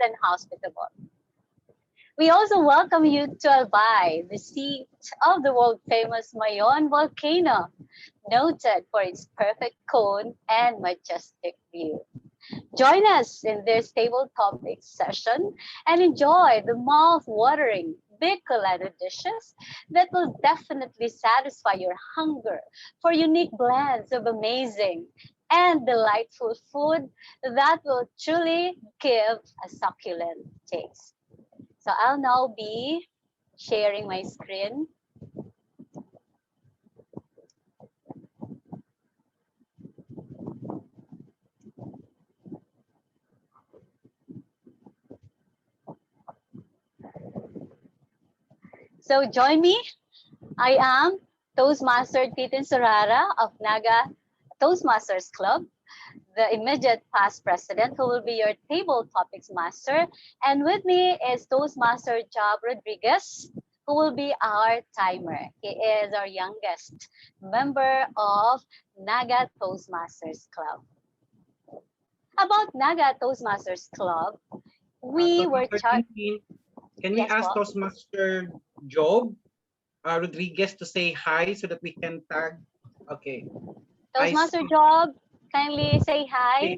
and hospitable. We also welcome you to Albay, the seat of the world-famous Mayon volcano, noted for its perfect cone and majestic view. Join us in this table topics session and enjoy the mouth-watering Pickle dishes that will definitely satisfy your hunger for unique blends of amazing and delightful food that will truly give a succulent taste. So I'll now be sharing my screen. So join me. I am Toastmaster Titin Sorara of NAGA Toastmasters Club, the immediate past president who will be your table topics master. And with me is Toastmaster Job Rodriguez, who will be our timer. He is our youngest member of NAGA Toastmasters Club. About NAGA Toastmasters Club, we were charged. Can we ask Toastmaster Job Rodriguez to say hi so that we can tag? Okay. Toastmaster Job, kindly say hi.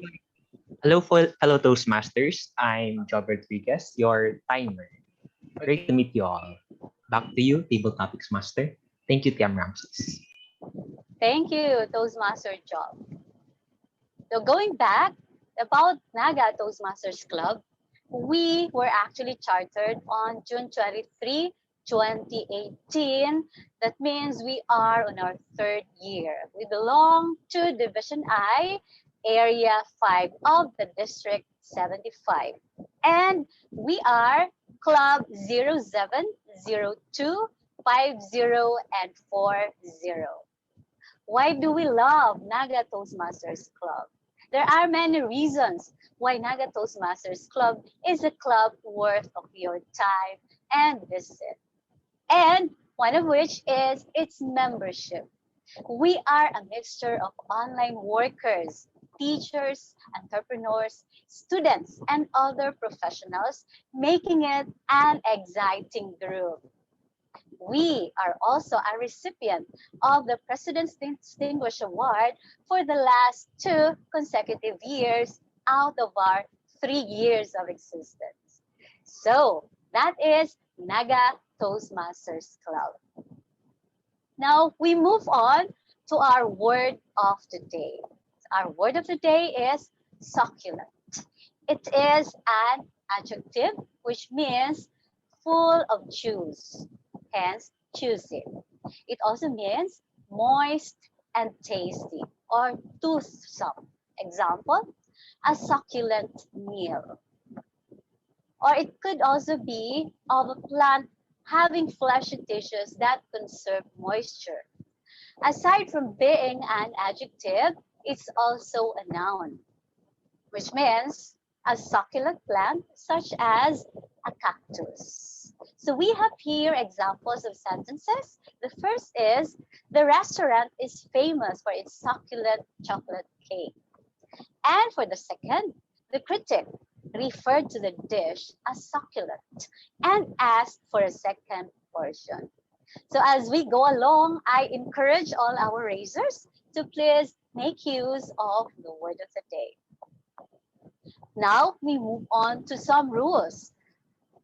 Hello, Toastmasters. I'm Job Rodriguez, your timer. Great to meet you all. Back to you, Table Topics Master. Thank you, Tiam Ramces. Thank you, Toastmaster Job. So going back, about NAGA Toastmasters Club, we were actually chartered on June 23, 2018. That means we are on our third year. We belong to Division I, Area 5 of the District 75. And we are Club 0702 50 and 40. Why do we love NAGA Toastmasters Club? There are many reasons why NAGA Toastmasters Club is a club worth of your time and visit. And one of which is its membership. We are a mixture of online workers, teachers, entrepreneurs, students, and other professionals, making it an exciting group. We are also a recipient of the President's Distinguished Award for the last 2 consecutive years out of our 3 years of existence. So that is NAGA Toastmasters Club. Now we move on to our word of the day. Our word of the day is succulent. It is an adjective which means full of juice, hence juicy. It also means moist and tasty or toothsome. Example, a succulent meal. Or it could also be of a plant having fleshy tissues that conserve moisture. Aside from being an adjective, it's also a noun, which means a succulent plant such as a cactus. So we have here examples of sentences. The first is, the restaurant is famous for its succulent chocolate cake. And for the second, the critic referred to the dish as succulent and asked for a second portion. So as we go along, I encourage all our raisers to please make use of the word of the day. Now we move on to some rules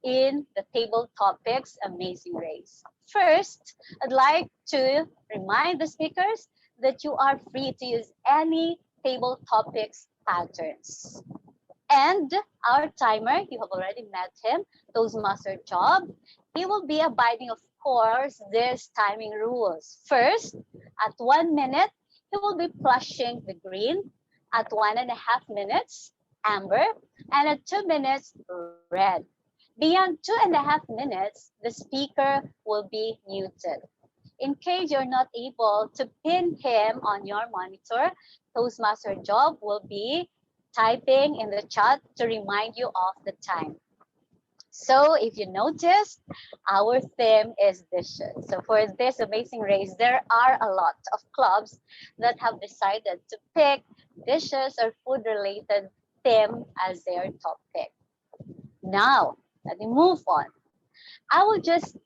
in the table topics Amazing Race. First, I'd like to remind the speakers that you are free to use any table topics patterns. And our timer, you have already met him, Toastmaster Job. He will be abiding, of course, these timing rules. First, at 1 minute, he will be flushing the green. At 1.5 minutes, amber. And at 2 minutes, red. Beyond 2.5 minutes, the speaker will be muted. In case you're not able to pin him on your monitor, Toastmaster Job will be typing in the chat to remind you of the time. So if you noticed, our theme is dishes. So for this amazing race, there are a lot of clubs that have decided to pick dishes or food-related theme as their topic. Now, let me move on. I will just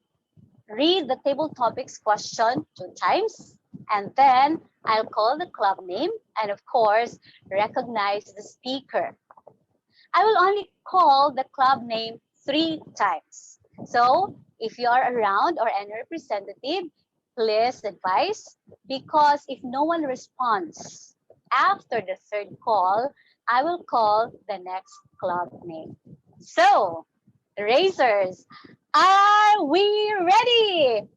read the table topics question 2 times, and then I'll call the club name and, of course, recognize the speaker. I will only call the club name 3 times. So if you are around or any representative, please advise, because if no one responds after the 3rd call, I will call the next club name. So, racers, are we ready?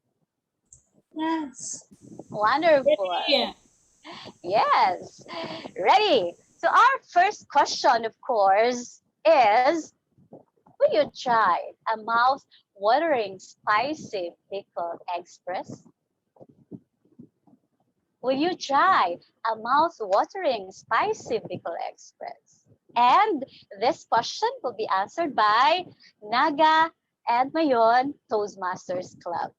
Yes. Wonderful. Yeah. Yes, ready. So our first question, of course, is, will you try a mouth-watering spicy pickle express? Will you try a mouth-watering spicy pickle express? And this question will be answered by NAGA and Mayon Toastmasters Club.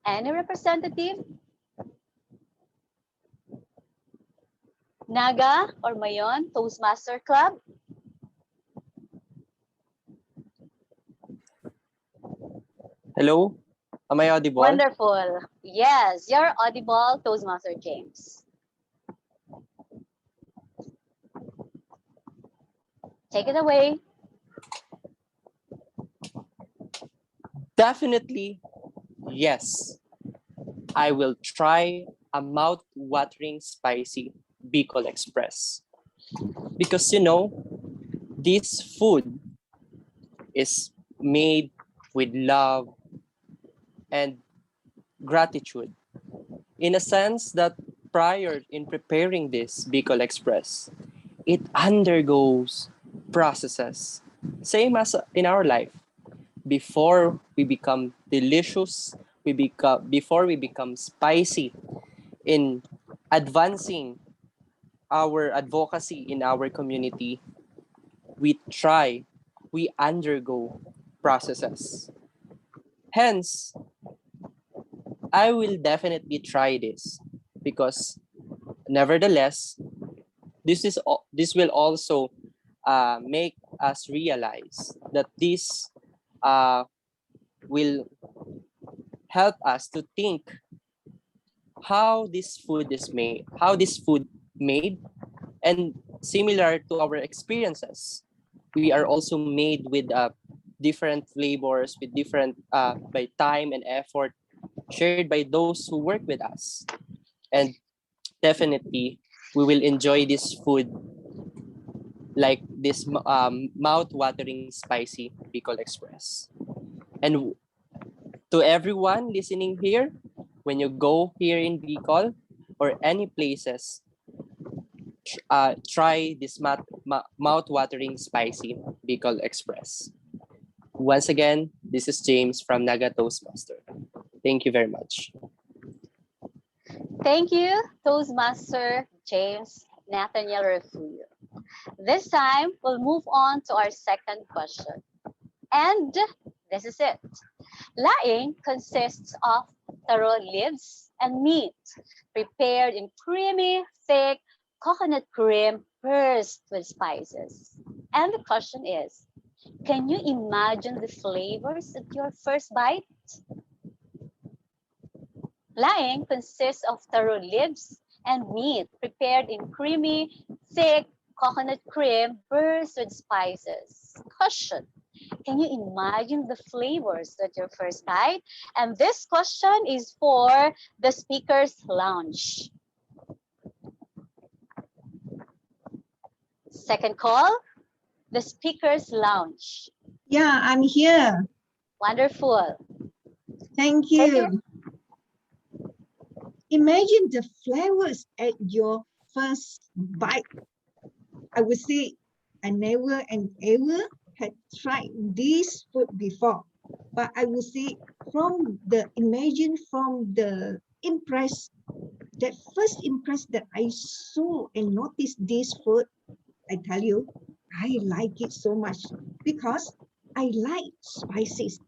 Any representative? NAGA or Mayon Toastmaster Club? Hello, am I audible? Wonderful. Yes, you're audible, Toastmaster James. Take it away. Definitely, yes. I will try a mouth-watering spicy Bicol Express. Because this food is made with love and gratitude. In a sense that prior in preparing this Bicol Express, it undergoes processes, same as in our life. Before we become delicious, before we become spicy in advancing our advocacy in our community, we undergo processes. Hence, I will definitely try this because nevertheless, this will also make us realize that this will help us to think how this food made, and similar to our experiences, we are also made with different flavors, with different by time and effort shared by those who work with us, and definitely we will enjoy this food like this mouth-watering spicy Bicol Express. And to everyone listening here, when you go here in Bicol or any places, try this mouth-watering spicy Bicol Express. Once again, this is James from NAGA Toastmaster. Thank you very much. Thank you, Toastmaster James Nathaniel Refugio. This time, we'll move on to our second question. And this is it. Laing consists of taro leaves and meat prepared in creamy, thick coconut cream burst with spices. And the question is, can you imagine the flavors at your first bite? Laing consists of taro leaves and meat prepared in creamy, thick coconut cream burst with spices. Question, can you imagine the flavors at your first bite? And this question is for the speaker's lounge. Second call, the speaker's lounge. Yeah, I'm here. Wonderful. Thank you. Imagine the flavors at your first bite. I would say I never and ever had tried this food before, but I would say from the impress, that first impress that I saw and noticed this food, I tell you, I like it so much because I like spices.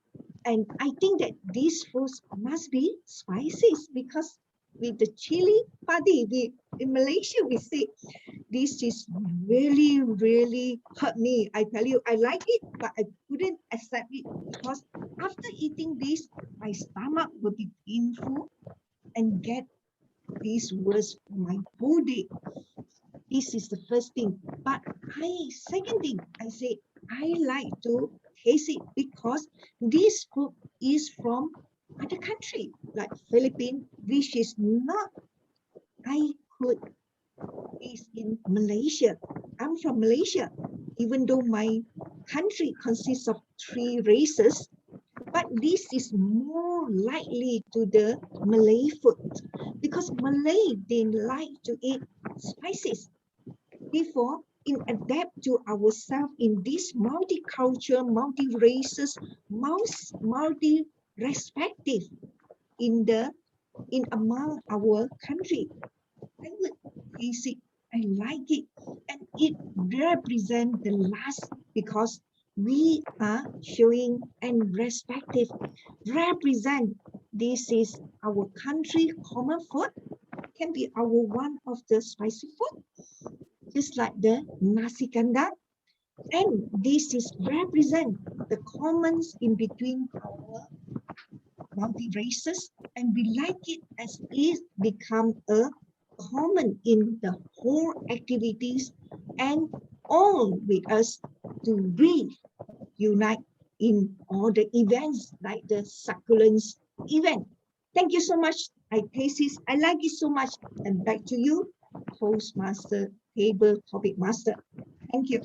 And I think that these foods must be spices because with the chili padi. In Malaysia, we say, this is really, really hurt me. I tell you, I like it, but I couldn't accept it because after eating this, my stomach will be painful and get this worse for my whole day. This is the first thing. But second thing, I say, I like to taste it because this food is from other country, like Philippines, which is not, I could taste in Malaysia. I'm from Malaysia, even though my country consists of 3 races, but this is more likely to the Malay food because Malay, they like to eat spices. Therefore, in adapt to ourselves in this multicultural, multi-races, multi-respective in among our country. I would taste it. I like it, and it represents the last because we are showing and respective represent this is our country common food, can be our one of the spicy food, just like the nasi kandar, and this is represent the commons in between our multi races, and we like it as it become a common in the whole activities and all with us to reunite in all the events like the succulents event. Thank you so much. I taste it. I like it so much. And back to you, Toastmaster, Table Topic Master. Thank you.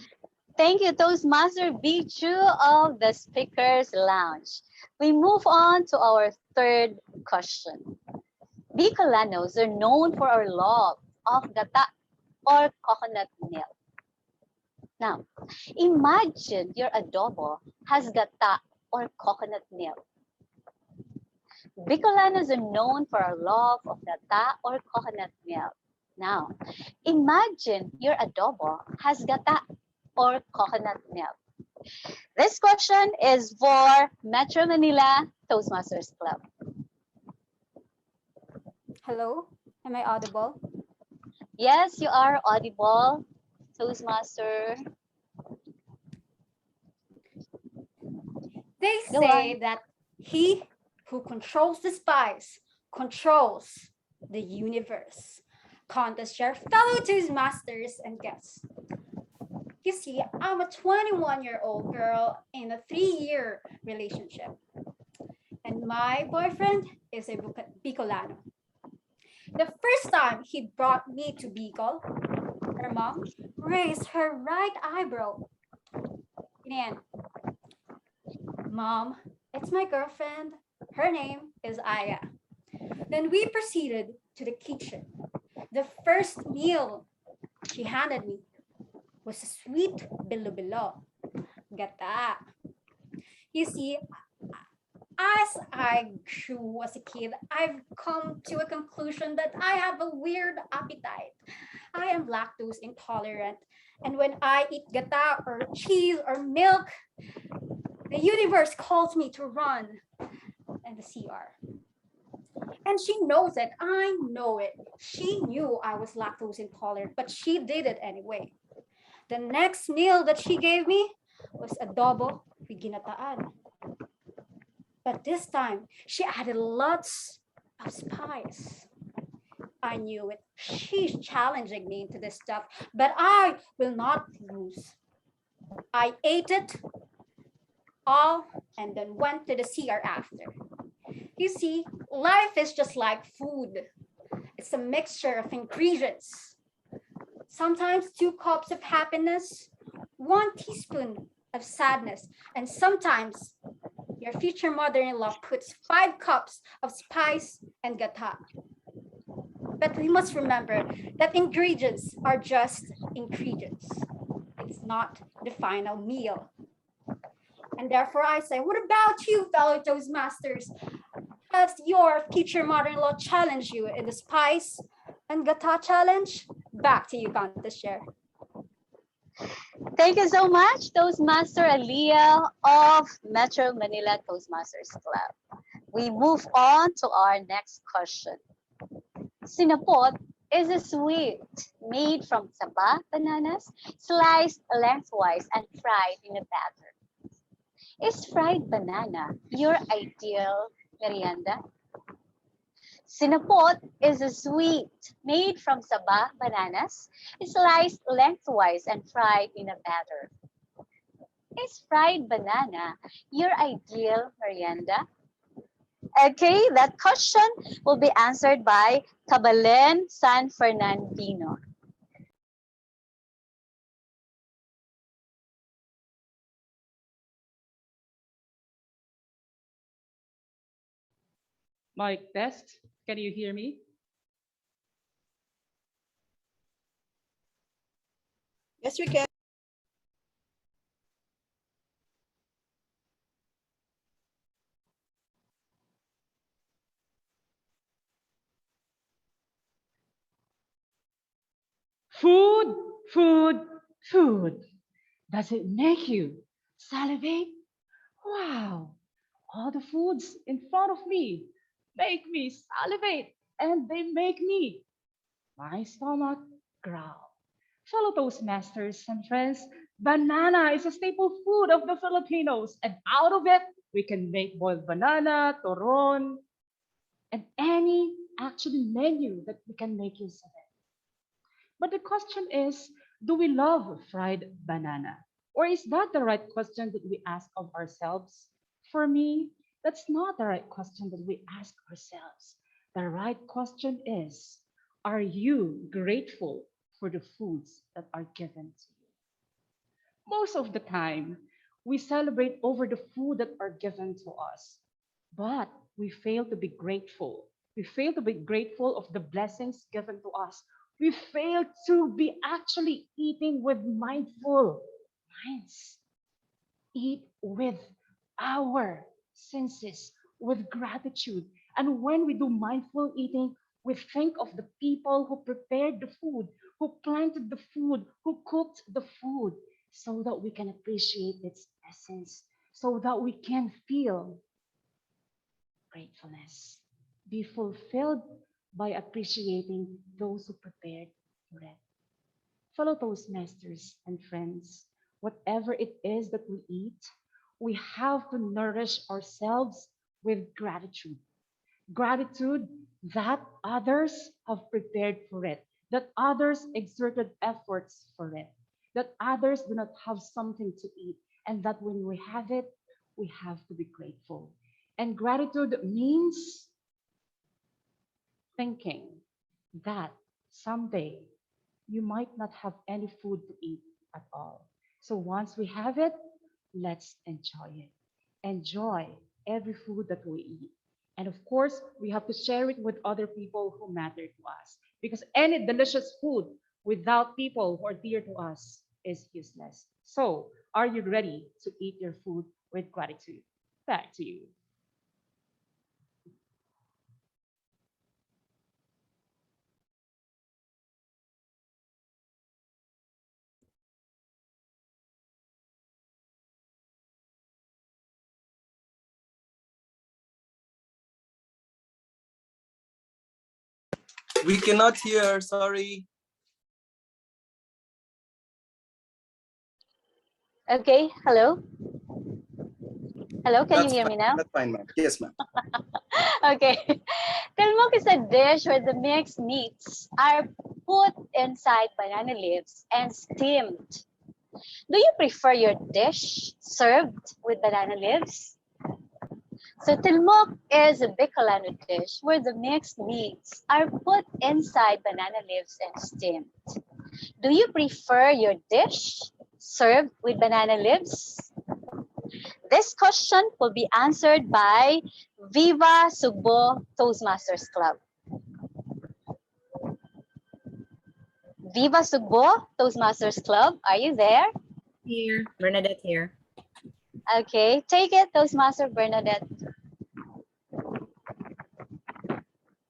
Thank you, Toastmaster B2 of the Speakers Lounge. We move on to our third question. Bicolanos are known for our love of gata or coconut milk. Now, imagine your adobo has gata or coconut milk. Bicolanos are known for our love of gata or coconut milk. Now, imagine your adobo has gata or coconut milk. This question is for Metro Manila Toastmasters Club. Hello, am I audible? Yes, you are audible, Toastmaster. They say that he who controls the spice controls the universe. Contest share fellow Toastmasters and guests. You see, I'm a 21-year-old girl in a 3-year relationship. And my boyfriend is a Bicolano. The first time he brought me to Bicol, her mom raised her right eyebrow. And, Mom, it's my girlfriend. Her name is Aya. Then we proceeded to the kitchen. The first meal she handed me was a sweet bilo-bilo, gata. You see, as I grew as a kid, I've come to a conclusion that I have a weird appetite. I am lactose intolerant. And when I eat gata or cheese or milk, the universe calls me to run and the CR. And she knows it. I know it. She knew I was lactose intolerant, but she did it anyway. The next meal that she gave me was adobo with ginataan. But this time, she added lots of spice. I knew it. She's challenging me into this stuff, but I will not lose. I ate it all and then went to the CR after. You see, life is just like food. It's a mixture of ingredients. Sometimes 2 cups of happiness, 1 teaspoon of sadness, and sometimes your future mother-in-law puts 5 cups of spice and gata. But we must remember that ingredients are just ingredients. It's not the final meal. And therefore I say, what about you, fellow Toastmasters? Has your future mother-in-law challenged you in the spice and gata challenge? Back to you, Contest Chair. Thank you so much, Toastmaster Aliyah of Metro Manila Toastmasters Club. We move on to our next question. Sinapot is a sweet made from Saba bananas, sliced lengthwise and fried in a batter. Is fried banana your ideal merienda? Sinapot is a sweet made from Saba bananas, sliced lengthwise and fried in a batter. Is fried banana your ideal merienda? Okay, that question will be answered by Cabalen San Fernandino. Mic test. Can you hear me? Yes, we can. Food, food, food. Does it make you salivate? Wow, all the foods in front of me make me salivate and they make me, my stomach, growl. Fellow Toastmasters and friends, banana is a staple food of the Filipinos, and out of it, we can make boiled banana, toron, and any actually menu that we can make use of it. But the question is, do we love fried banana? Or is that the right question that we ask of ourselves? For me, that's not the right question that we ask ourselves. The right question is, are you grateful for the foods that are given to you? Most of the time, we celebrate over the food that are given to us, but we fail to be grateful. We fail to be grateful of the blessings given to us. We fail to be actually eating with mindful minds. Eat with our senses, with gratitude. And when we do mindful eating, we think of the people who prepared the food, who planted the food, who cooked the food, so that we can appreciate its essence, so that we can feel gratefulness. Be fulfilled by appreciating those who prepared for it. Fellow Toastmasters and friends, whatever it is that we eat, we have to nourish ourselves with gratitude. Gratitude that others have prepared for it, that others exerted efforts for it, that others do not have something to eat, and that when we have it, we have to be grateful. And gratitude means thinking that someday you might not have any food to eat at all. So once we have it, let's enjoy it. Enjoy every food that we eat. And of course, we have to share it with other people who matter to us. Because any delicious food without people who are dear to us is useless. So, are you ready to eat your food with gratitude? Back to you. We cannot hear, sorry. Okay, hello? Hello, can you That's hear fine. me now? That's fine, ma'am. Yes, ma'am. Okay. Tilmok is a dish where the mixed meats are put inside banana leaves and steamed. Do you prefer your dish served with banana leaves? So tilmok is a Bicolano dish where the mixed meats are put inside banana leaves and steamed. Do you prefer your dish served with banana leaves? This question will be answered by Viva Sugbo Toastmasters Club. Viva Sugbo Toastmasters Club, are you there? Here, Bernadette here. Okay, take it, Toastmaster Bernadette.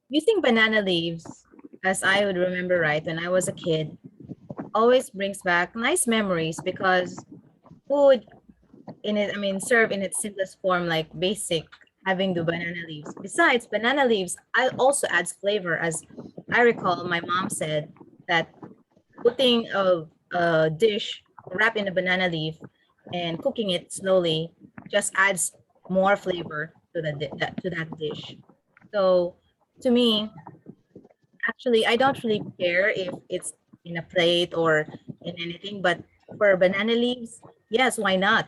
Using banana leaves, as I would remember right when I was a kid, always brings back nice memories because food in it, served in its simplest form, like basic, having the banana leaves. Besides, banana leaves, I also adds flavor as I recall my mom said that putting a dish wrapped in a banana leaf and cooking it slowly just adds more flavor to that dish. So to me, actually, I don't really care if it's in a plate or in anything, but for banana leaves, yes, why not?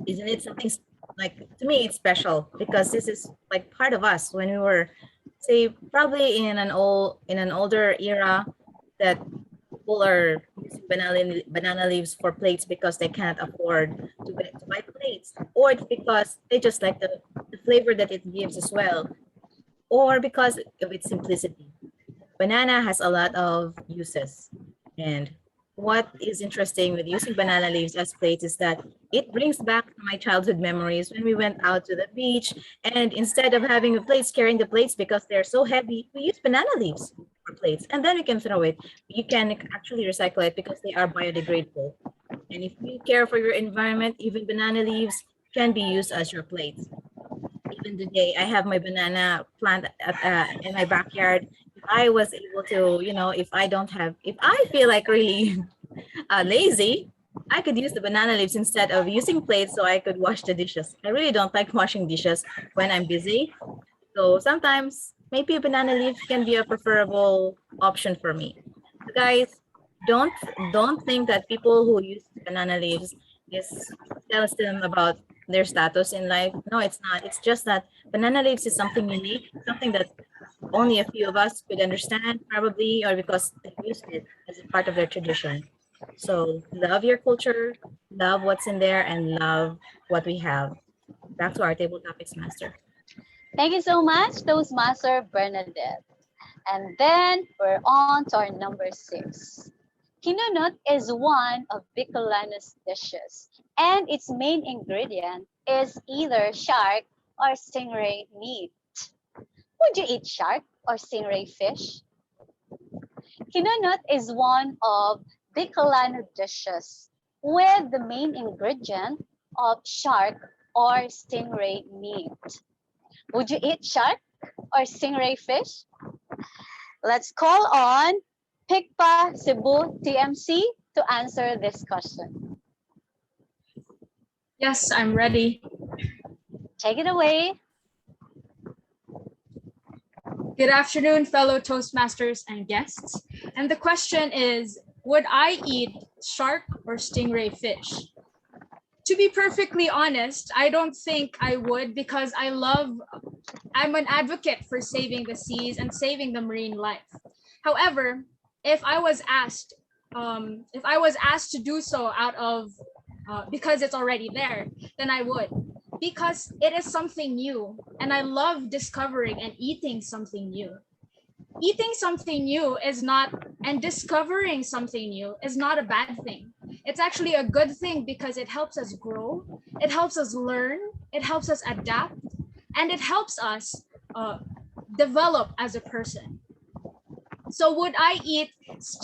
Isn't it something like, to me, it's special because this is like part of us when we were, say, probably in an older era that people are using banana leaves for plates because they can't afford to buy plates, or it's because they just like the flavor that it gives as well, or because of its simplicity. Banana has a lot of uses. And what is interesting with using banana leaves as plates is that it brings back my childhood memories when we went out to the beach. And instead of having the plates, carrying the plates because they're so heavy, we use banana leaves for plates. And then we can throw it. You can actually recycle it because they are biodegradable. And if you care for your environment, even banana leaves can be used as your plates. Even today, I have my banana plant in my backyard. If I was able to, if I feel like really lazy, I could use the banana leaves instead of using plates so I could wash the dishes. I really don't like washing dishes when I'm busy. So sometimes maybe a banana leaf can be a preferable option for me. So guys, don't think that people who use banana leaves is tells them about their status in life. No, it's not. It's just that banana leaves is something unique, something that only a few of us could understand probably, or because they used it as a part of their tradition. So love your culture, love what's in there, and love what we have. Back to our table topics master. Thank you so much, Toastmaster Bernadette. And then we're on to our number 6. Kinunot is one of Bicolano's dishes, and its main ingredient is either shark or stingray meat. Would you eat shark or stingray fish? Kinunot is one of Bicolano dishes with the main ingredient of shark or stingray meat. Would you eat shark or stingray fish? Let's call on Pikpa Cebu TMC to answer this question. Yes, I'm ready. Take it away. Good afternoon, fellow Toastmasters and guests. And the question is, would I eat shark or stingray fish? To be perfectly honest, I don't think I would because I'm an advocate for saving the seas and saving the marine life. However, if I was asked to do so out of because it's already there, then I would, because it is something new, and I love discovering and eating something new. Eating something new is not, and discovering something new is not a bad thing. It's actually a good thing because it helps us grow, it helps us learn, it helps us adapt, and it helps us develop as a person. So would I eat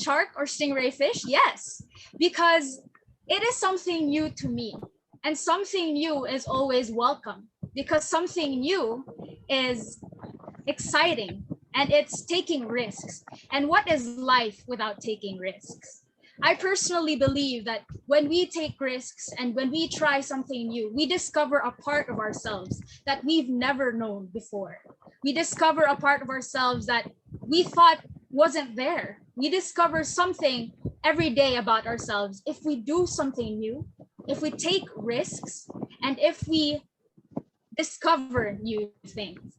shark or stingray fish? Yes, because it is something new to me, and something new is always welcome because something new is exciting and it's taking risks. And what is life without taking risks? I personally believe that when we take risks and when we try something new, we discover a part of ourselves that we've never known before. We discover a part of ourselves that we thought wasn't there. We discover something every day about ourselves if we do something new, if we take risks, and if we discover new things.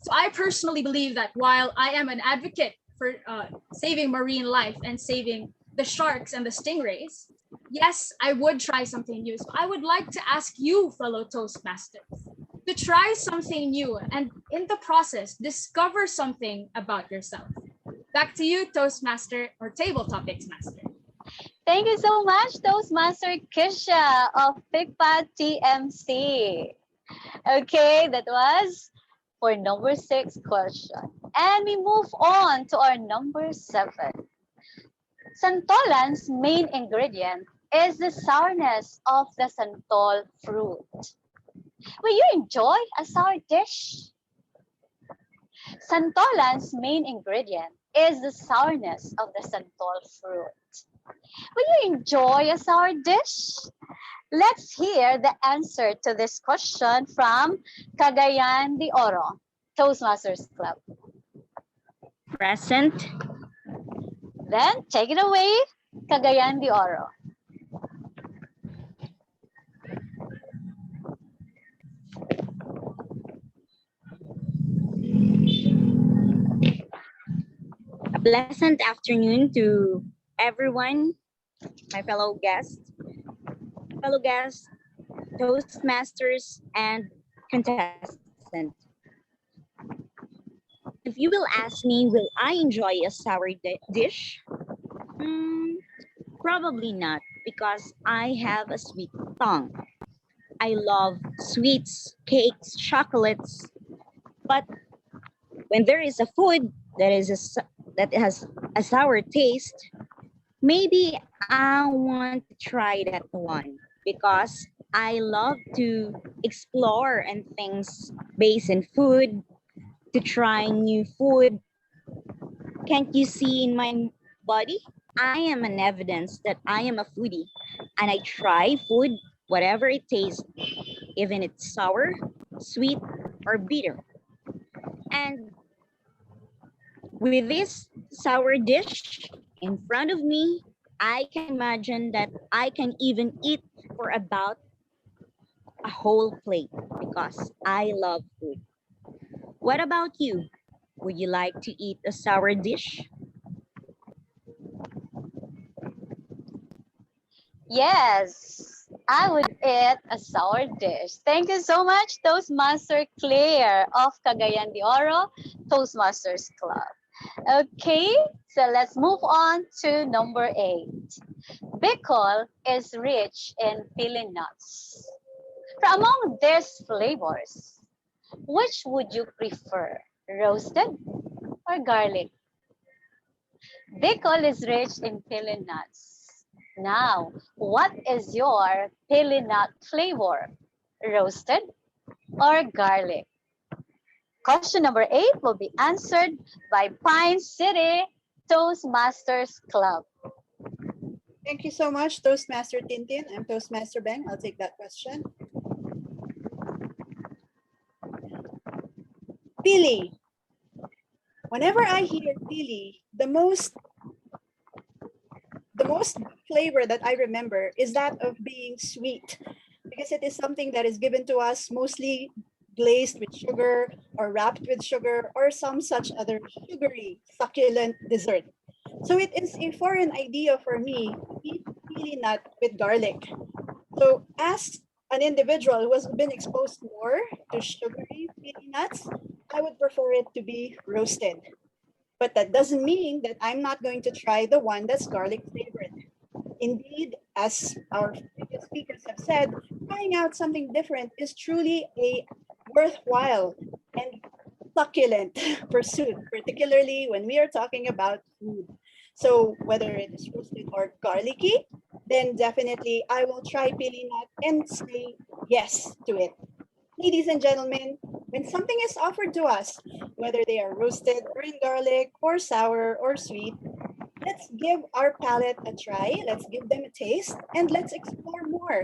So I personally believe that while I am an advocate for saving marine life and saving the sharks and the stingrays, yes, I would try something new. So I would like to ask you, fellow Toastmasters, to try something new and in the process, discover something about yourself. Back to you, Toastmaster or Table Topics Master. Thank you so much, Toastmaster Kisha of Pikpa TMC. Okay, that was for number 6 question. And we move on to our number 7. Santolan's main ingredient is the sourness of the santol fruit. Will you enjoy a sour dish? Santolan's main ingredient is the sourness of the santol fruit. Will you enjoy a sour dish? Let's hear the answer to this question from Cagayan de Oro, Toastmasters Club. Present. Then take it away, Cagayan de Oro. A pleasant afternoon to everyone, my fellow guests, Toastmasters, and contestants. If you will ask me, will I enjoy a sour dish? Probably not, because I have a sweet tongue. I love sweets, cakes, chocolates, but when there is a food that has a sour taste, maybe I want to try that one because I love to explore and things based in food, to try new food. Can't you see in my body? I am an evidence that I am a foodie and I try food, whatever it tastes, even it's sour, sweet, or bitter. And with this sour dish in front of me, I can imagine that I can even eat for about a whole plate because I love food. What about you? Would you like to eat a sour dish? Yes, I would eat a sour dish. Thank you so much, Toastmaster Claire of Cagayan de Oro, Toastmasters Club. Okay, so let's move on to number 8. Pickle is rich in pili nuts. From among these flavors, which would you prefer, roasted or garlic? Pickle is rich in pili nuts. Now, what is your pili nut flavor, roasted or garlic? Question number 8 will be answered by Pine City Toastmasters Club. Thank you so much, Toastmaster Tintin. I'm Toastmaster Beng. I'll take that question. Pili. Whenever I hear pili, the most flavor that I remember is that of being sweet, because it is something that is given to us mostly glazed with sugar or wrapped with sugar or some such other sugary, succulent dessert. So it is a foreign idea for me to eat pili nut with garlic. So as an individual who has been exposed more to sugary pili nuts, I would prefer it to be roasted. But that doesn't mean that I'm not going to try the one that's garlic flavored. Indeed, as our previous speakers have said, trying out something different is truly a worthwhile and succulent pursuit, particularly when we are talking about food. So whether it is roasted or garlicky, then definitely I will try pili nut and say yes to it. Ladies and gentlemen, when something is offered to us, whether they are roasted or in garlic or sour or sweet, let's give our palate a try, let's give them a taste, and let's explore more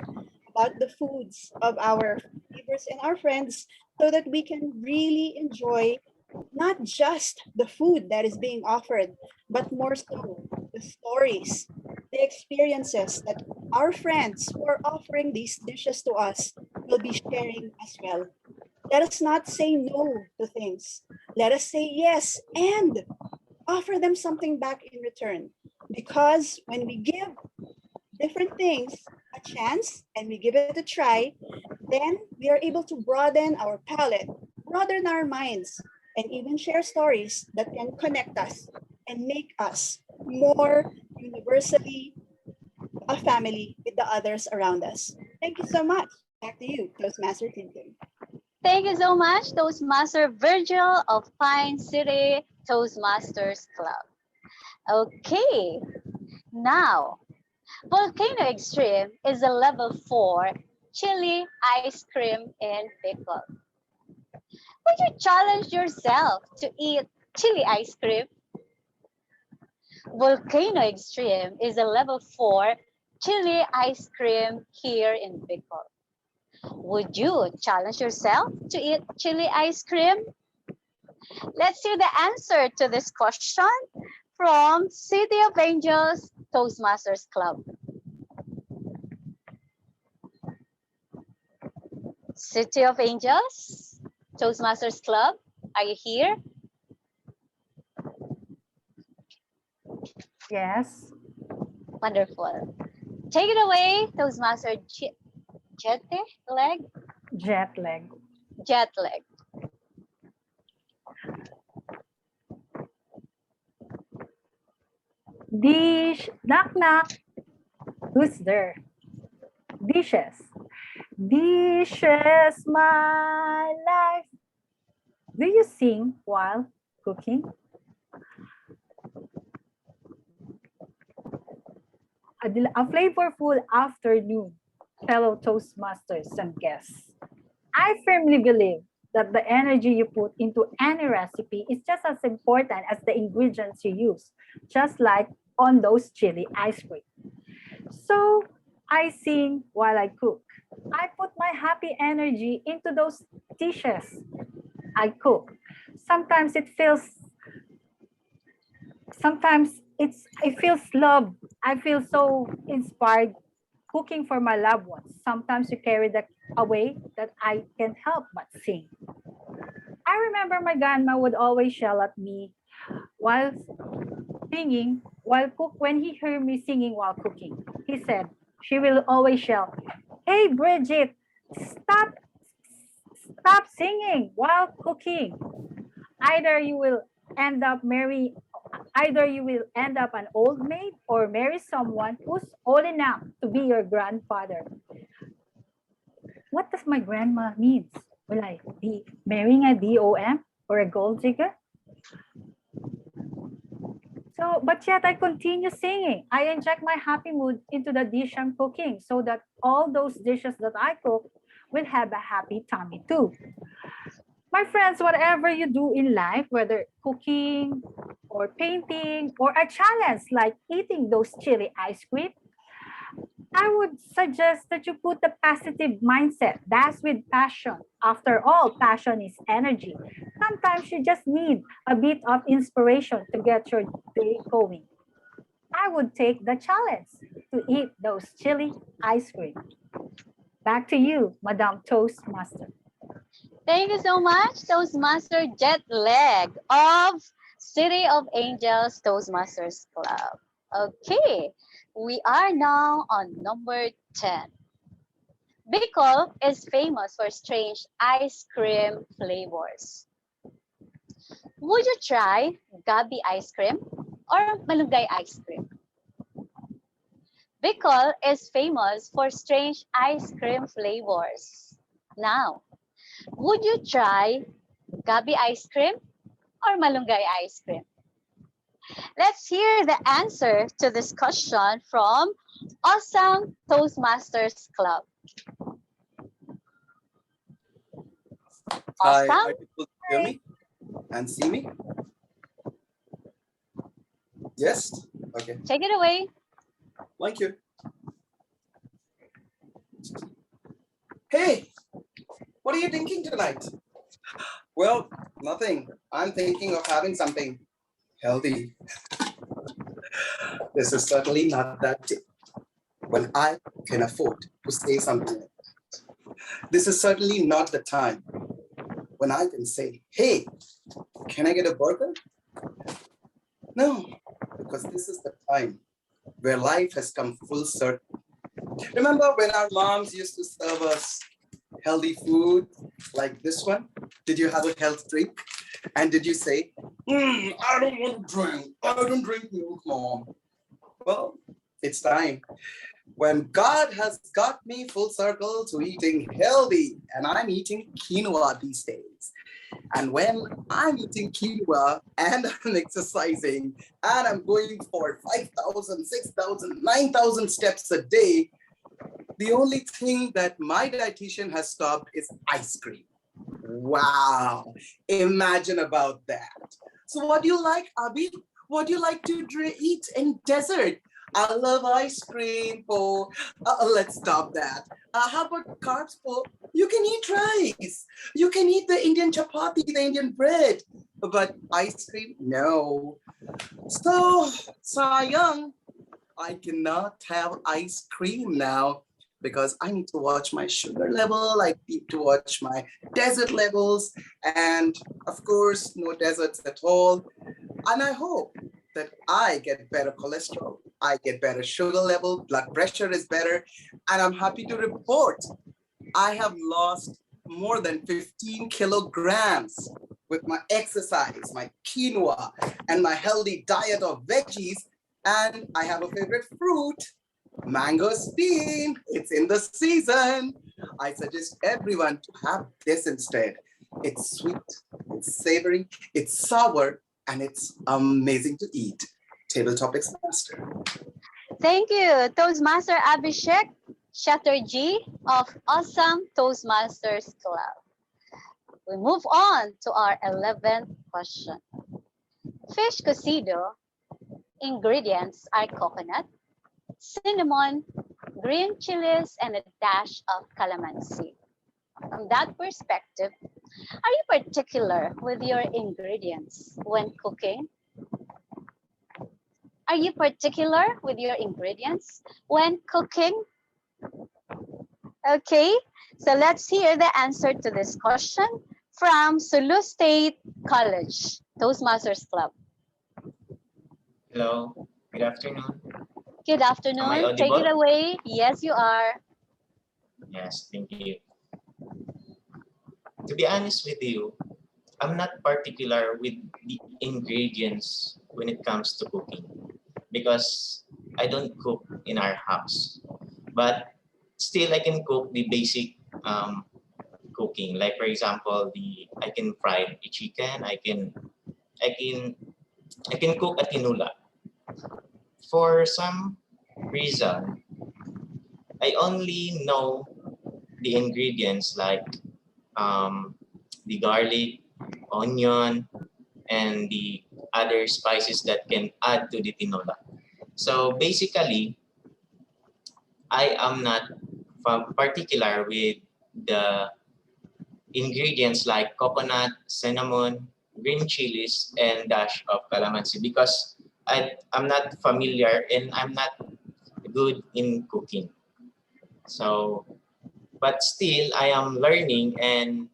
about the foods of our neighbors and our friends so that we can really enjoy not just the food that is being offered, but more so the stories, the experiences that our friends who are offering these dishes to us will be sharing as well. Let us not say no to things. Let us say yes and offer them something back in return. Because when we give different things a chance and we give it a try, then we are able to broaden our palate, broaden our minds, and even share stories that can connect us and make us more universally a family with the others around us. Thank you so much. Back to you, Toastmaster Tintin. Thank you so much, Toastmaster Virgil of Pine City Toastmasters Club. Okay, now, Volcano Extreme is a level 4 chili ice cream in pickle. Would you challenge yourself to eat chili ice cream? Volcano Extreme is a level 4 chili ice cream here in Pickle. Would you challenge yourself to eat chili ice cream? Let's hear the answer to this question from City of Angels Toastmasters Club. City of Angels Toastmasters Club, are you here? Yes. Wonderful. Take it away, Toastmaster Jet leg? Jet lag. Jet lag. Dish, knock knock. Who's there? Dishes. Dishes, my life. Do you sing while cooking? A flavorful afternoon, fellow Toastmasters and guests. I firmly believe that the energy you put into any recipe is just as important as the ingredients you use, just like on those chili ice cream. So I sing while I cook. I put my happy energy into those dishes I cook. Sometimes it feels, it feels love. I feel so inspired cooking for my loved ones. Sometimes you carry that away that I can't help but sing. I remember my grandma would always yell at me while singing, when he heard me singing while cooking. He said, she will always yell, "Hey Bridget, stop singing while cooking. Either you will end up an old maid or marry someone who's old enough to be your grandfather." What does my grandma mean? Will I be marrying a DOM or a gold digger? So, but yet I continue singing. I inject my happy mood into the dish I'm cooking so that all those dishes that I cook will have a happy tummy too. My friends, whatever you do in life, whether cooking or painting or a challenge like eating those chili ice cream, I would suggest that you put the positive mindset. That's with passion. After all, passion is energy. Sometimes you just need a bit of inspiration to get your day going. I would take the challenge to eat those chili ice cream. Back to you, Madam Toastmaster. Thank you so much, Toastmaster Jet Leg of City of Angels Toastmasters Club. Okay, we are now on number 10. Pickle is famous for strange ice cream flavors. Would you try gabi ice cream or malunggay ice cream? Pickle is famous for strange ice cream flavors. Now, would you try gabi ice cream or malunggay ice cream? Let's hear the answer to this question from Awesome Toastmasters Club. Hi, Awesome. are people hear me and see me? Yes? Okay. Take it away. Thank you. Hey, what are you thinking tonight? Well, nothing. I'm thinking of having something healthy. This is certainly not that day when I can afford to say something. This is certainly not the time when I can say, hey, can I get a burger? No, because this is the time where life has come full circle. Remember when our moms used to serve us healthy food like this one? Did you have a health drink? And did you say, I don't want to drink. I don't drink milk, Mom. Well, it's time. When God has got me full circle to eating healthy, and I'm eating quinoa these days. And when I'm eating quinoa and I'm exercising and I'm going for 5,000, 6,000, 9,000 steps a day, the only thing that my dietitian has stopped is ice cream. Wow, imagine about that. So what do you like, Abby? What do you like to eat in dessert? I love ice cream, Po. Let's stop that. How about carbs, Po? You can eat rice. You can eat the Indian chapati, the Indian bread. But ice cream, no. So, sayang, I cannot have ice cream now because I need to watch my sugar level. I need to watch my dessert levels. And of course, no desserts at all. And I hope that I get better cholesterol, I get better sugar level, blood pressure is better. And I'm happy to report I have lost more than 15 kilograms with my exercise, my quinoa, and my healthy diet of veggies. And I have a favorite fruit, mangosteen. It's in the season. I suggest everyone to have this instead. It's sweet, it's savory, it's sour, and it's amazing to eat. Table Topics Master. Thank you, Toastmaster Abhishek Chatterjee of Awesome Toastmasters Club. We move on to our 11th question. Fish cocido ingredients are coconut, cinnamon, green chilies, and a dash of calamansi. From that perspective, are you particular with your ingredients when cooking? Are you particular with your ingredients when cooking? Okay, so let's hear the answer to this question from Sulu State College, Toastmasters Club. Hello, good afternoon. Good afternoon. Take it away. Yes, you are. Yes, thank you. To be honest with you, I'm not particular with the ingredients when it comes to cooking because I don't cook in our house. But still, I can cook the basic cooking. Like for example, I can fry the chicken. I can cook a tinula. For some reason, I only know the ingredients like the garlic, onion, and the other spices that can add to the tinola. So basically, I am not particular with the ingredients like coconut, cinnamon, green chilies, and dash of calamansi because I'm not familiar and I'm not good in cooking. So, but still, I am learning and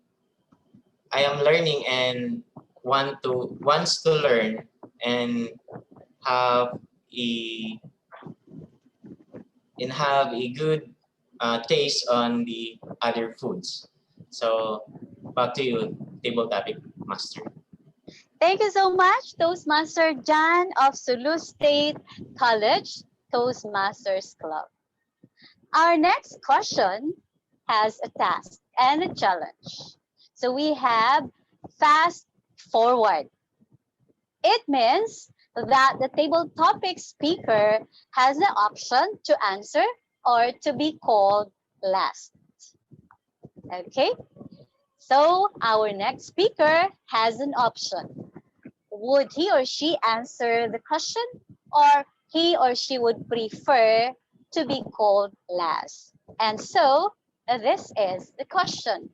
wants to learn and have a good taste on the other foods. So back to you, table topic master. Thank you so much, Toastmaster John of Sulu State College, Toastmasters Club. Our next question has a task and a challenge. So we have fast forward. It means that the table topic speaker has the option to answer or to be called last. Okay, so our next speaker has an option. Would he or she answer the question, or he or she would prefer to be called last? And so this is the question.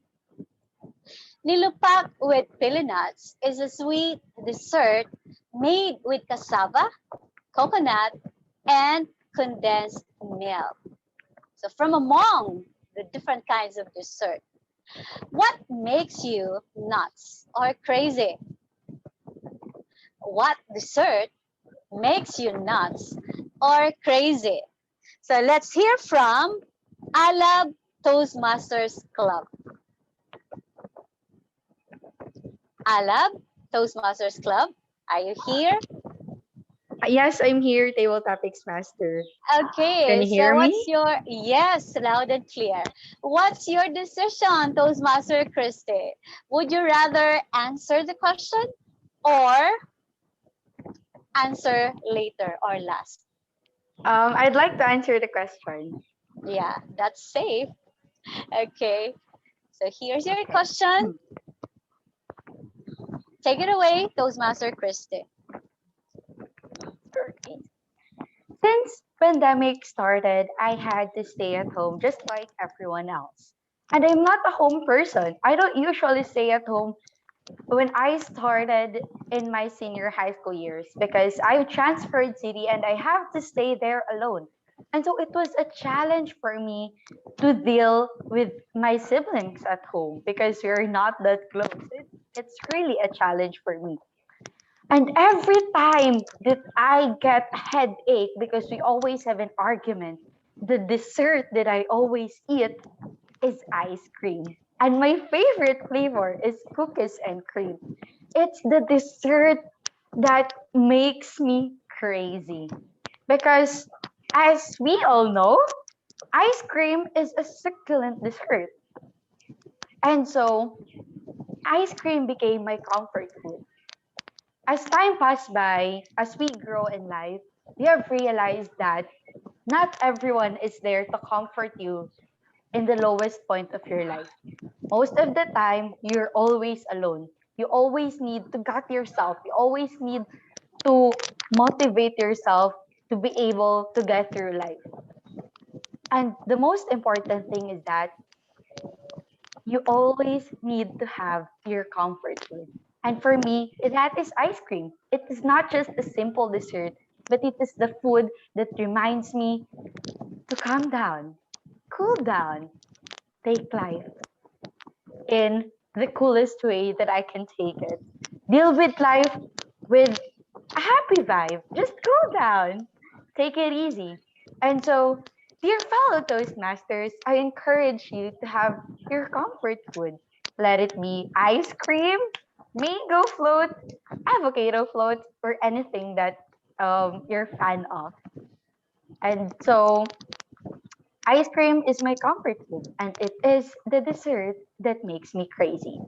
Nilupak with pili nuts is a sweet dessert made with cassava, coconut, and condensed milk. So from among the different kinds of dessert, what makes you nuts or crazy? What dessert makes you nuts or crazy? So let's hear from Alab Toastmasters Club. Alab Toastmasters Club, are you here? Yes, I'm here, Table Topics Master. Okay, Can you hear so me? what's your, yes, loud and clear. What's your decision, Toastmaster Christy? Would you rather answer the question or answer later or last? I'd like to answer the question. Yeah, that's safe. Okay, So here's your question. Take it away, Toastmaster Christy. Since pandemic started, I had to stay at home just like everyone else. And I'm not a home person. I don't usually stay at home when I started in my senior high school years because I transferred city and I have to stay there alone. And so it was a challenge for me to deal with my siblings at home because we're not that close. It's really a challenge for me. And every time that I get a headache because we always have an argument, the dessert that I always eat is ice cream. And my favorite flavor is cookies and cream. It's the dessert that makes me crazy. Because as we all know, ice cream is a succulent dessert. And so ice cream became my comfort food. As time passed by, as we grow in life, we have realized that not everyone is there to comfort you in the lowest point of your life. Most of the time, you're always alone. You always need to gut yourself. You always need to motivate yourself to be able to get through life. And the most important thing is that you always need to have your comfort food. And for me, that is ice cream. It is not just a simple dessert, but it is the food that reminds me to calm down, cool down, take life in the coolest way that I can take it. Deal with life with a happy vibe. Just cool down. Take it easy. And so, dear fellow Toastmasters, I encourage you to have your comfort food. Let it be ice cream, mango float, avocado float, or anything that you're a fan of. And so, ice cream is my comfort food, and it is the dessert that makes me crazy.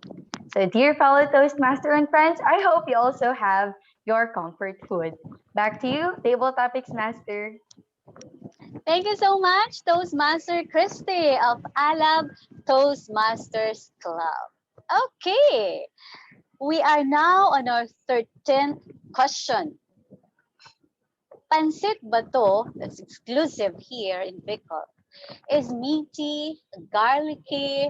So, dear fellow Toastmaster and friends, I hope you also have your comfort food. Back to you, Table Topics Master. Thank you so much, Toastmaster Christy of Alab Toastmasters Club. Okay, we are now on our 13th question. Pancit Bato, that's exclusive here in Pickle, is meaty, garlicky,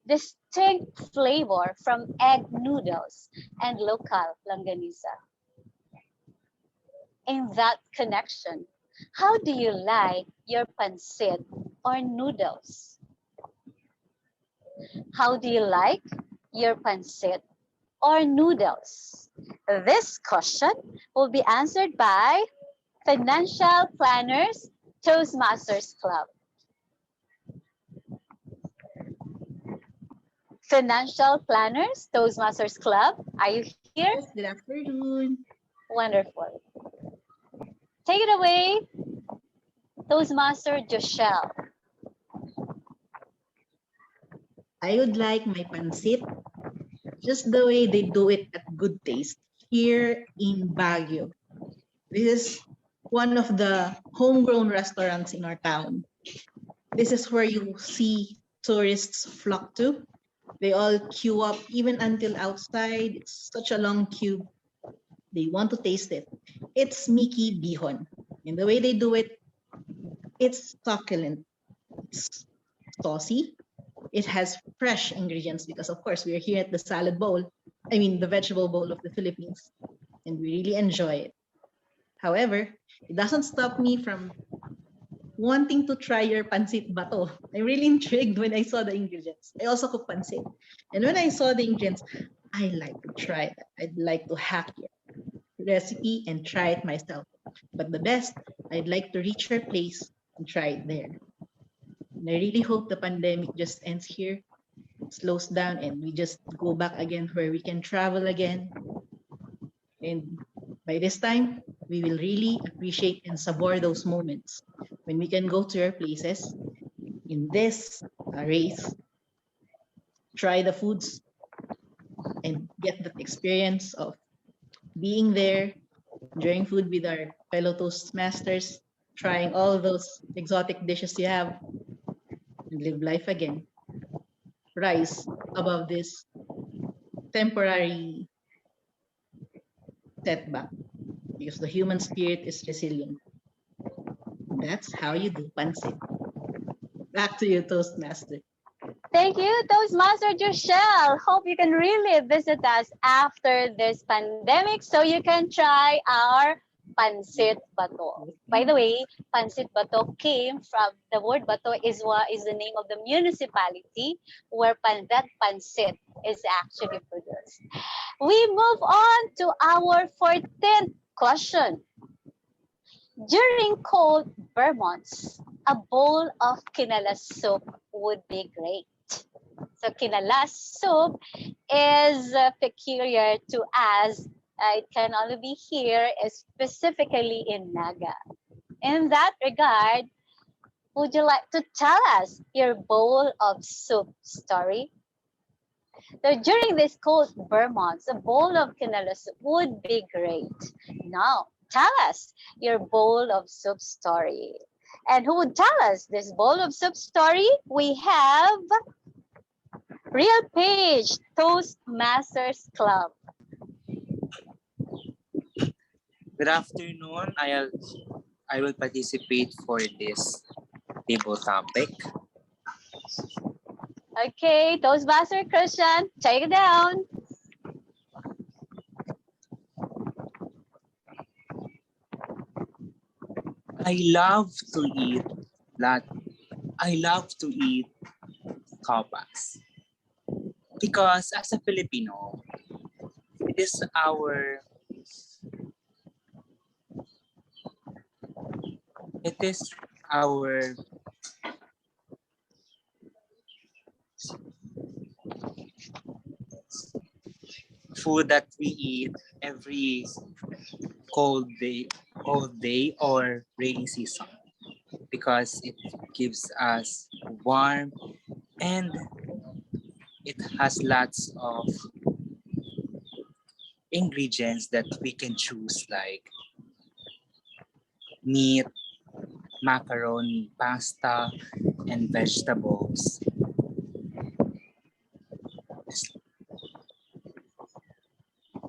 distinct flavor from egg noodles and local longanisa. In that connection, how do you like your pancit or noodles? How do you like your pancit or noodles? This question will be answered by Financial Planners Toastmasters Club. Financial Planners Toastmasters Club, are you here? Yes, good afternoon. Wonderful. Take it away, Toastmaster Joshelle. I would like my pancit just the way they do it at Good Taste here in Baguio. This is one of the homegrown restaurants in our town. This is where you see tourists flock to. They all queue up even until outside. It's such a long queue. They want to taste it. It's Mickey Bihon. And the way they do it, it's succulent. It's saucy. It has fresh ingredients because, of course, we're here at the salad bowl. I mean, the vegetable bowl of the Philippines. And we really enjoy it. However, it doesn't stop me from wanting to try your pancit bato. I'm really intrigued when I saw the ingredients. I also cook pancit. And when I saw the ingredients, I like to try that. I'd like to hack your recipe and try it myself. But the best, I'd like to reach your place and try it there. And I really hope the pandemic just ends here, slows down, and we just go back again where we can travel again. And by this time, we will really appreciate and savor those moments when we can go to your places in this race, try the foods, and get the experience of being there, enjoying food with our fellow Toastmasters, trying all those exotic dishes you have, and live life again. rise above this temporary setback because the human spirit is resilient. That's how you do pancit. Back to you, Toastmaster. Thank you, Toastmaster Joshelle. Hope you can really visit us after this pandemic so you can try our Pancit Bato. By the way, Pancit Bato came from the word Bato is the name of the municipality where that pancit is actually produced. We move on to our 14th question. During cold Vermonts, a bowl of kinalas soup would be great. So kinalas soup is peculiar to us. It can only be here specifically in Naga. In that regard, would you like to tell us your bowl of soup story? So during this cold Vermonts, a bowl of kinalas soup would be great. Now, tell us your bowl of soup story. And who would tell us this bowl of soup story? We have Real Page Toastmasters Club. Good afternoon. I will participate for this table topic. Okay, Toastmaster Christian, take it down. I love to eat tapas because as a Filipino, it is our food that we eat every cold day or rainy season because it gives us warmth and it has lots of ingredients that we can choose like meat, macaroni, pasta, and vegetables.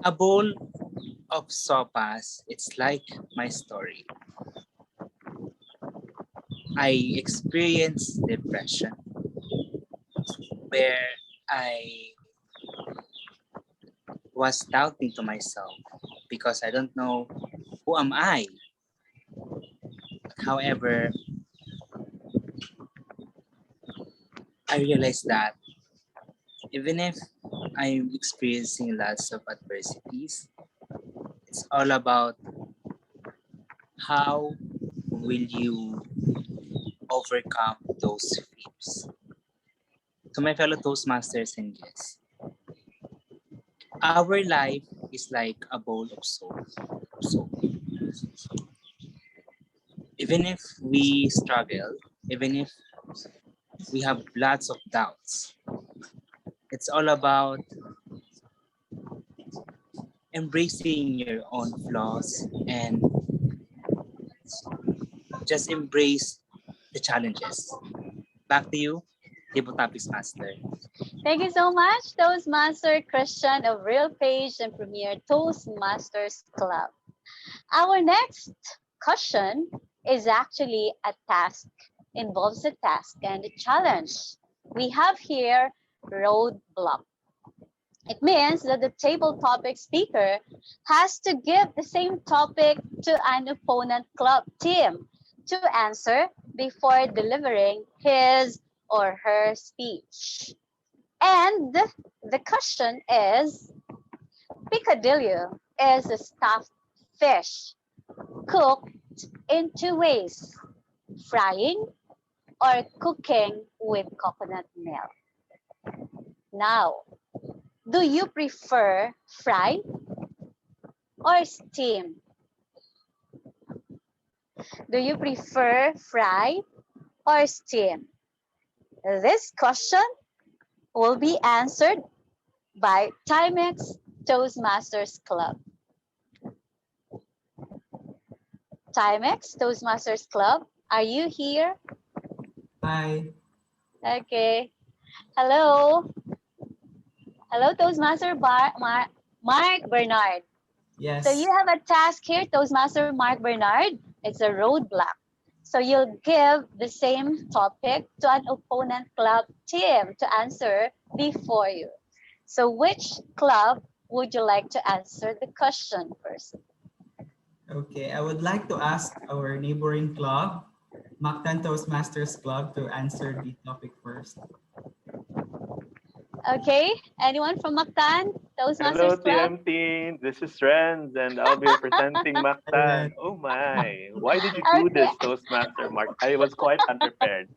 A bowl of sopas, it's like my story. I experienced depression where I was doubting to myself because I don't know who am I. However, I realized that even if I'm experiencing lots of adversities, it's all about how will you overcome those fears. To my fellow Toastmasters and guests, our life is like a bowl of soap. Even if we struggle, even if we have lots of doubts, it's all about embracing your own flaws and just embrace the challenges. Back to you, Table Topics Master. Thank you so much, Toastmaster Christian of Real Page and Premier Toastmasters Club. Our next question is actually a task, involves a task and a challenge. We have here Roadblock. It means that the table topic speaker has to give the same topic to an opponent club team to answer before delivering his or her speech. And the question is, picadillo is a stuffed fish cooked in two ways, frying or cooking with coconut milk. Now, do you prefer fry or steam? Do you prefer fry or steam? This question will be answered by Timex Toastmasters Club. Timex Toastmasters Club, are you here? Hi. Okay. Hello. Hello, Toastmaster Mark Bernard. Yes. So you have a task here, Toastmaster Mark Bernard. It's a roadblock. So you'll give the same topic to an opponent club team to answer before you. So which club would you like to answer the question first? Okay, I would like to ask our neighboring club, Mactan Toastmasters Club, to answer the topic first. Okay, anyone from Mactan Hello, Toastmasters Club? TM team. This is Renz, and I'll be representing Mactan. Oh my! Why did you do this, Toastmaster Mark? I was quite unprepared.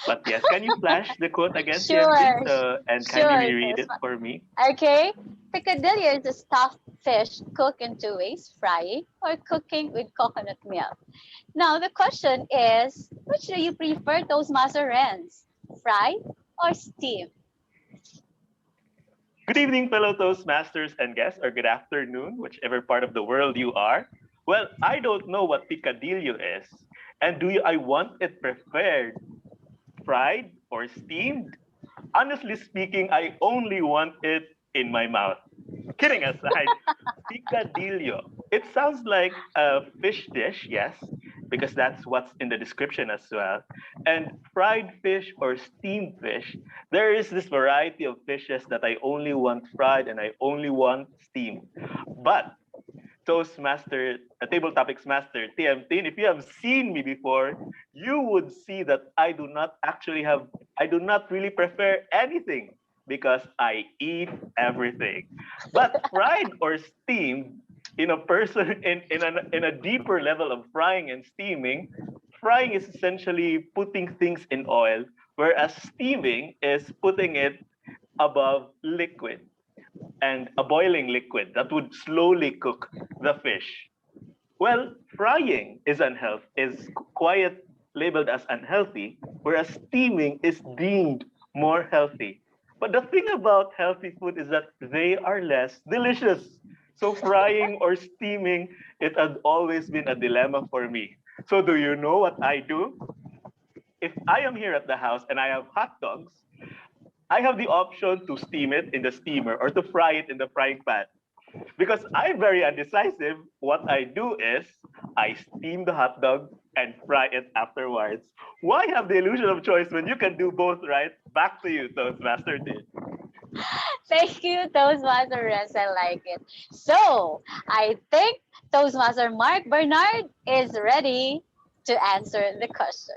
But yes, can you flash the quote again, TM team, and kindly reread it for me? Okay, picadillo is a stuffed fish cooked in two ways: frying or cooking with coconut milk. Now the question is, which do you prefer, Toastmaster Renz? Fry or steam? Good evening, fellow Toastmasters and guests, or good afternoon, whichever part of the world you are. Well, I don't know what picadillo is, and I want it prepared, fried or steamed? Honestly speaking, I only want it in my mouth. Kidding aside, picadillo. It sounds like a fish dish, yes, because that's what's in the description as well. And fried fish or steamed fish, there is this variety of fishes that I only want fried and I only want steamed. But Toastmaster, Table Topics Master, TMT, if you have seen me before, you would see that I do not really prefer anything because I eat everything. But fried or steamed, in a deeper level of frying and steaming, frying is essentially putting things in oil, whereas steaming is putting it above liquid and a boiling liquid that would slowly cook the fish. Well, frying is quite labeled as unhealthy, whereas steaming is deemed more healthy. But the thing about healthy food is that they are less delicious. So frying or steaming, it had always been a dilemma for me. So do you know what I do? If I am here at the house and I have hot dogs, I have the option to steam it in the steamer or to fry it in the frying pan. Because I'm very undecisive, what I do is I steam the hot dog and fry it afterwards. Why have the illusion of choice when you can do both, right? Back to you, Toastmaster Tin. Thank you, Toastmaster Renz. I like it. So I think Toastmaster Mark Bernard is ready to answer the question.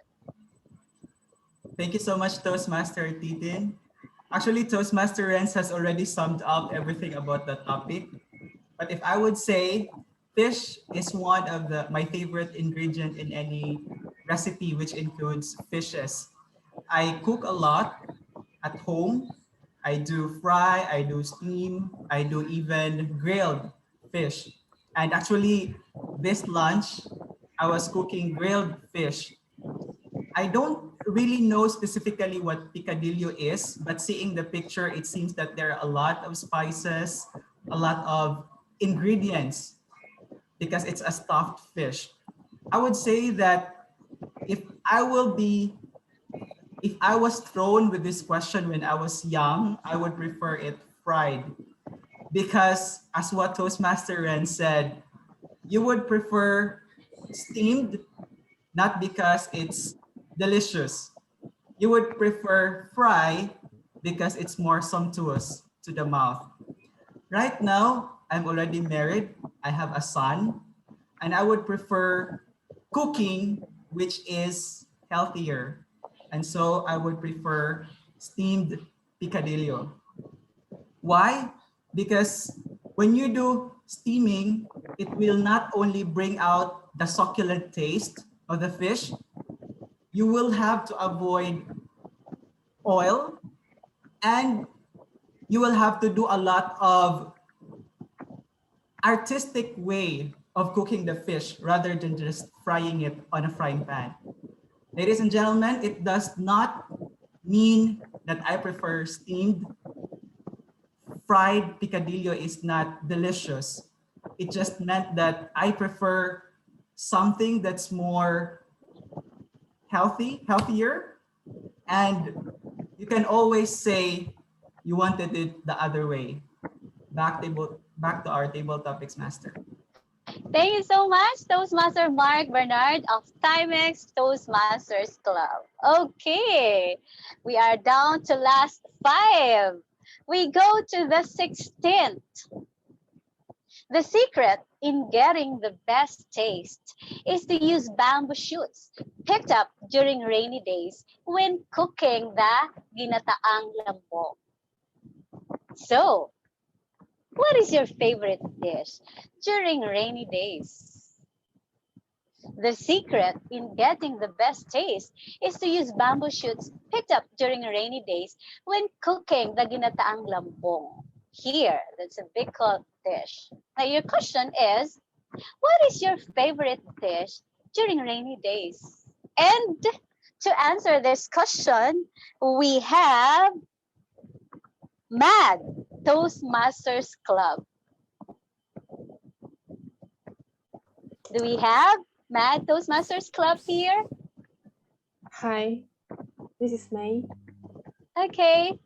Thank you so much, Toastmaster Titin. Actually, Toastmaster Renz has already summed up everything about the topic. But if I would say, fish is one of my favorite ingredient in any recipe, which includes fishes. I cook a lot at home. I do fry, I do steam, I do even grilled fish. And actually, this lunch, I was cooking grilled fish. I don't really know specifically what picadillo is, but seeing the picture, it seems that there are a lot of spices, a lot of ingredients because it's a stuffed fish. I would say that if I was thrown with this question when I was young, I would prefer it fried because as what Toastmaster Ren said, you would prefer steamed, not because it's delicious. You would prefer fry because it's more sumptuous to the mouth. Right now, I'm already married. I have a son, and I would prefer cooking, which is healthier. And so I would prefer steamed picadillo. Why? Because when you do steaming, it will not only bring out the succulent taste of the fish, you will have to avoid oil and you will have to do a lot of artistic way of cooking the fish rather than just frying it on a frying pan. Ladies and gentlemen, it does not mean that I prefer steamed. Fried picadillo is not delicious. It just meant that I prefer something that's more healthier, and you can always say you wanted it the other way. Back to our table topics master. Thank you so much, Toastmaster Mark Bernard of Timex Toastmasters Club. Okay, we are down to last 5. We go to the 16th. The secret in getting the best taste is to use bamboo shoots picked up during rainy days when cooking the ginataang lambong. So, what is your favorite dish during rainy days? The secret in getting the best taste is to use bamboo shoots picked up during rainy days when cooking the ginataang lambong. Here, that's a pickle dish. Now your question is, what is your favorite dish during rainy days? And to answer this question, we have Mad Toastmasters Club. Do we have Mad Toastmasters Club here? Hi, this is Maye. Okay.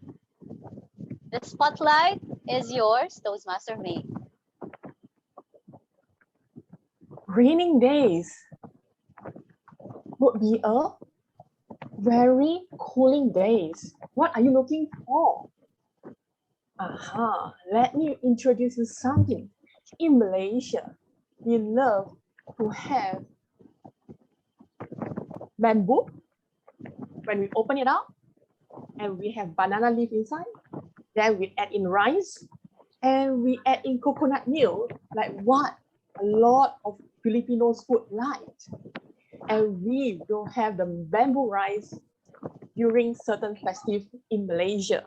The spotlight is yours, Toastmaster Maye. Raining days would be a very cooling days. What are you looking for? Let me introduce you something. In Malaysia, we love to have bamboo. When we open it up, and we have banana leaf inside, then we add in rice, and we add in coconut milk, like what a lot of Filipinos food like. And we will have the bamboo rice during certain festive in Malaysia.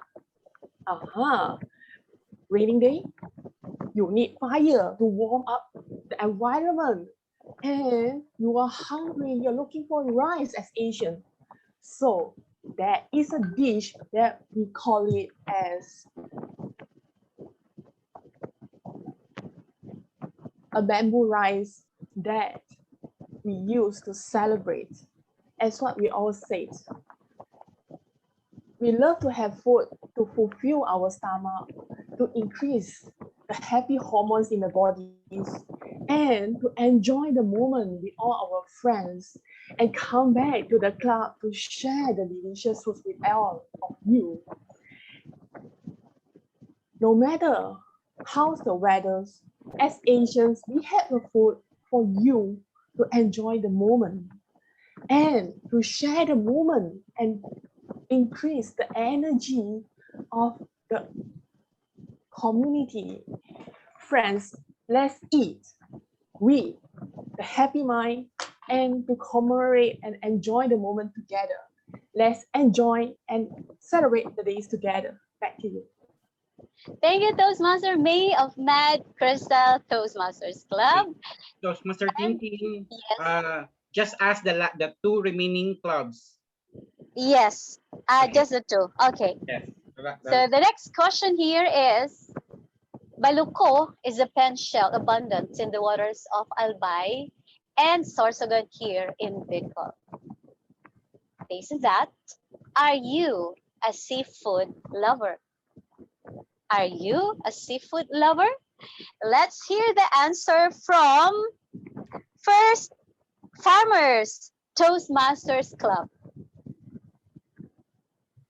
Raining day, you need fire to warm up the environment. And you are hungry, you're looking for rice as Asian. So there is a dish that we call it as a bamboo rice that we use to celebrate. As what we all said. We love to have food to fulfill our stomach, to increase the happy hormones in the bodies, and to enjoy the moment with all our friends and come back to the club to share the delicious food with all of you. No matter how's the weather, as Asians, we have the food for you to enjoy the moment and to share the moment and increase the energy of the community. Friends, let's eat. We, the happy mind, and to commemorate and enjoy the moment together. Let's enjoy and celebrate the days together. Back to you. Thank you, Toastmaster Maye of Mad Crystal Toastmasters Club. Toastmaster Tintin, just ask the 2 remaining clubs. Yes, just the 2. Okay. Yes. So the next question here is, Baluko is a pen shell abundant in the waters of Albay and Sorsogon here in Pickle. Based on that, are you a seafood lover? Are you a seafood lover? Let's hear the answer from First Farmers Toastmasters Club.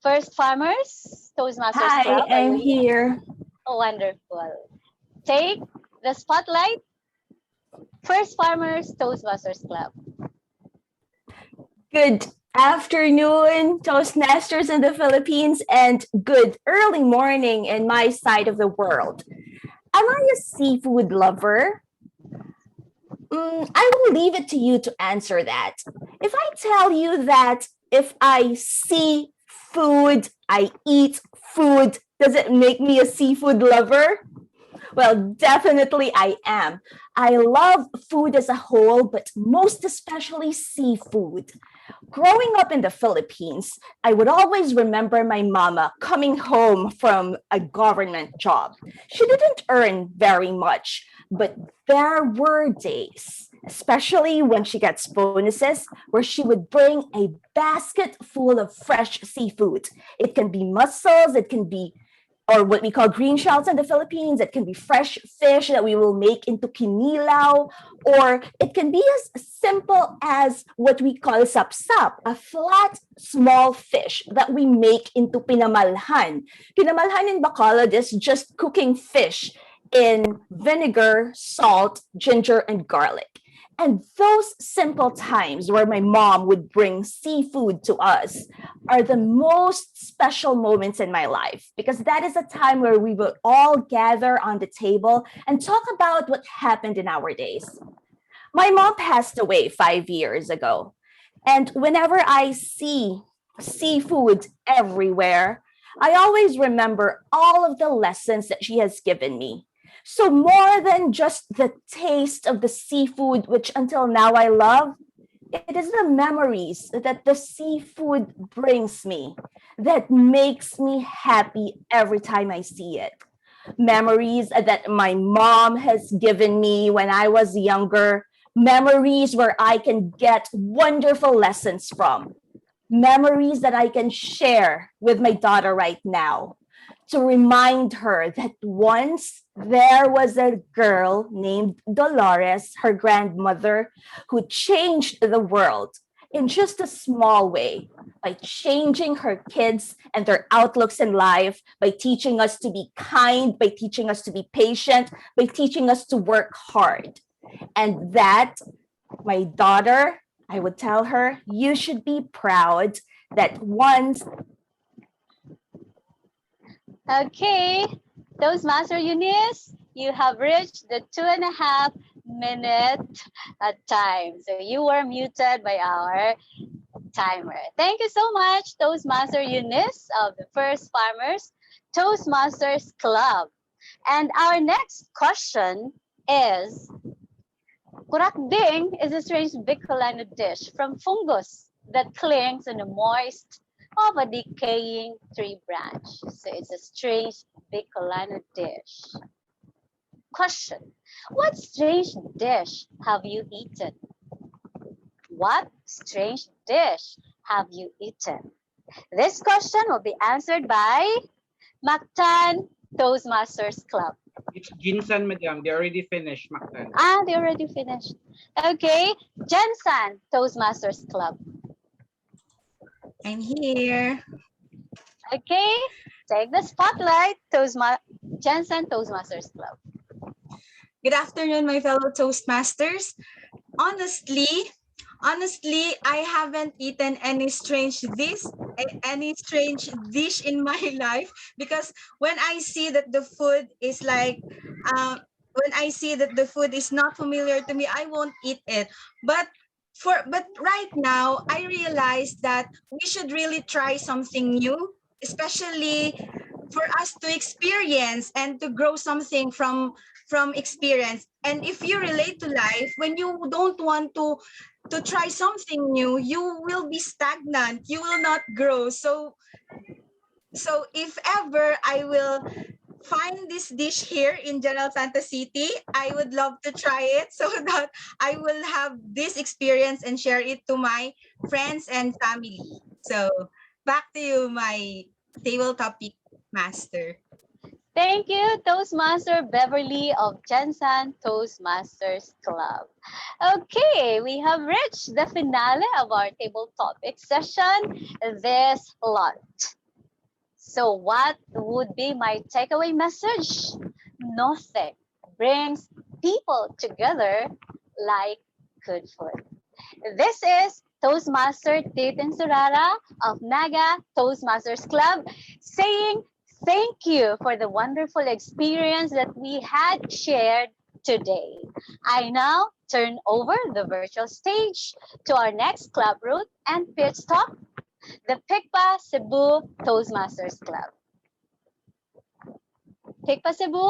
First Farmers Toastmasters Club. Hi, I'm here. Oh, wonderful. Take the spotlight. First Farmers Toastmasters Club. Good afternoon, Toastmasters in the Philippines, and good early morning in my side of the world. Am I a seafood lover? I will leave it to you to answer that. If I tell you that if I see food, I eat food, does it make me a seafood lover? Well, definitely I am. I love food as a whole, but most especially seafood. Growing up in the Philippines, I would always remember my mama coming home from a government job. She didn't earn very much, but there were days especially when she gets bonuses, where she would bring a basket full of fresh seafood. It can be mussels, it can be, or what we call green shells in the Philippines. It can be fresh fish that we will make into kinilaw, or it can be as simple as what we call sapsap, a flat, small fish that we make into pinamalhan. Pinamalhan in Bacolod is just cooking fish in vinegar, salt, ginger, and garlic. And those simple times where my mom would bring seafood to us are the most special moments in my life, because that is a time where we will all gather on the table and talk about what happened in our days. My mom passed away 5 years ago, and whenever I see seafood everywhere, I always remember all of the lessons that she has given me. So more than just the taste of the seafood, which until now I love, it is the memories that the seafood brings me that makes me happy every time I see it. Memories that my mom has given me when I was younger, memories where I can get wonderful lessons from, memories that I can share with my daughter right now, to remind her that once there was a girl named Dolores, her grandmother, who changed the world in just a small way by changing her kids and their outlooks in life, by teaching us to be kind, by teaching us to be patient, by teaching us to work hard. And that, my daughter, I would tell her, you should be proud that once. Okay, Toastmaster Eunice, you have reached the 2.5-minute time. So you were muted by our timer. Thank you so much, Toastmaster Eunice of the First Farmers Toastmasters Club. And our next question is, kurakding is a strange Bicolano dish from fungus that clings on the moist of a decaying tree branch. So it's a strange Bicolano dish. Question: what strange dish have you eaten? What strange dish have you eaten? This question will be answered by Mactan Toastmasters Club. It's Jinsan, madam. They already finished, Mactan. They already finished. Okay, Jensan Toastmasters Club. I'm here. Okay, take the spotlight, Jensen Toastmasters Club. Good afternoon, my fellow Toastmasters. Honestly, I haven't eaten any strange dish in my life, because when I see that the food is not familiar to me, I won't eat it. But right now, I realize that we should really try something new, especially for us to experience and to grow something from experience. And if you relate to life, when you don't want to try something new, you will be stagnant. You will not grow. So if ever I will find this dish here in General Santos City, I would love to try it so that I will have this experience and share it to my friends and family. So back to you, my table topic master. Thank you, Toastmaster Beverly of Jensen Toastmasters Club. Okay, we have reached the finale of our table topic session this lunch. So what would be my takeaway message? Nothing brings people together like good food. This is Toastmaster Titin Surara of NAGA Toastmasters Club saying thank you for the wonderful experience that we had shared today. I now turn over the virtual stage to our next club route and pitch stop, the Pikpa Cebu Toastmasters Club. Pikpa Cebu,